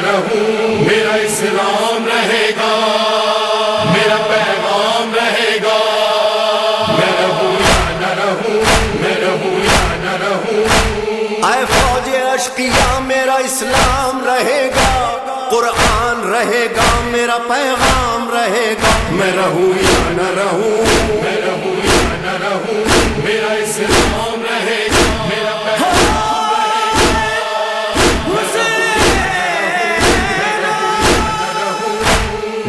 رہوں، میرا اسلام رہے گا، میرا پیغام رہے گا، میں رہوں یا نہ رہوں، میں رہوں یا نہ رہوں۔ اے فوج اشقیاء میرا اسلام رہے گا، قرآن رہے گا، میرا پیغام رہے گا، میں رہوں یا نہ رہوں، میں رہوں یا نہ رہوں، میرا اسلام رہے گا، میرا پیغام رہے گا۔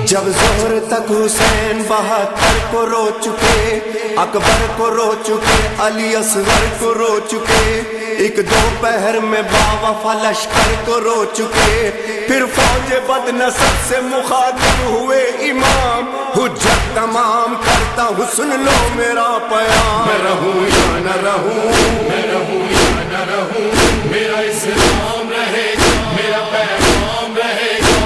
جب ظہر تک حسین 72 کو رو چکے، اکبر کو رو چکے، علی اصغر کو رو چکے، ایک دوپہر میں باوفا لشکر کو رو چکے، پھر فوج بد نصب سے مخاطب ہوئے امام، حجت تمام کرتا ہوں سن لو میرا پیام۔ میں رہوں یا نہ رہوں، میں رہوں یا نہ رہوں، میرا اسلام رہے گا، میرا پیغام رہے گا،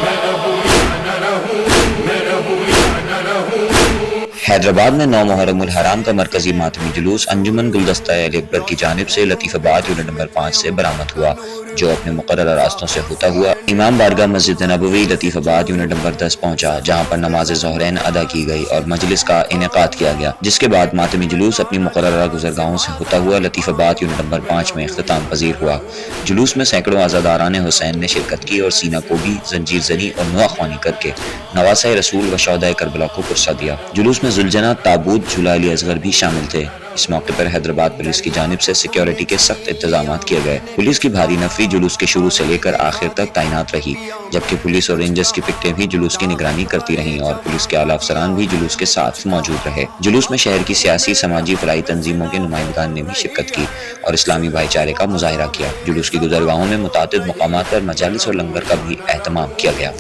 میں رہوں یا نہ رہوں، میں رہوں یا نہ رہوں۔ حیدرآباد میں 9 محرم الحرام کا مرکزی ماتمی جلوس انجمن گلدستہ علی اکبر کی جانب سے لطیف آباد یونٹ نمبر 5 سے برآمد ہوا، جو اپنے مقررہ راستوں سے ہوتا ہوا امام بارگاہ مسجد نبوی لطیف آباد یونٹ نمبر 10 پہنچا، جہاں پر نماز ظہرین ادا کی گئی اور مجلس کا انعقاد کیا گیا، جس کے بعد ماتمی جلوس اپنی مقررہ گزرگاہوں سے ہوتا ہوا لطیف آباد یونٹ نمبر 5 میں اختتام پذیر ہوا۔ جلوس میں سینکڑوں عزاداران حسین نے شرکت کی اور سینہ کوبی، زنجیر زنی اور نواح خوانی کر کے نواسہ رسول و شہدائے کربلا کو پرسہ دیا۔ جلوس میں ذوالجناح تابوت جھولا علی اصغر بھی شامل تھے۔ اس موقع پر حیدرآباد پولیس کی جانب سے سیکیورٹی کے سخت انتظامات کیے گئے۔ پولیس کی بھاری نفری جلوس کے شروع سے لے کر آخر تک تعینات رہی، جبکہ پولیس اور رینجرز کی پکٹیں بھی جلوس کی نگرانی کرتی رہیں اور پولیس کے اعلیٰ افسران بھی جلوس کے ساتھ موجود رہے۔ جلوس میں شہر کی سیاسی، سماجی، فلاحی تنظیموں کے نمائندگان نے بھی شرکت کی اور اسلامی بھائی چارے کا مظاہرہ کیا۔ جلوس کی گزرگاہوں میں متعدد مقامات پر مجالس اور لنگر کا بھی اہتمام کیا گیا۔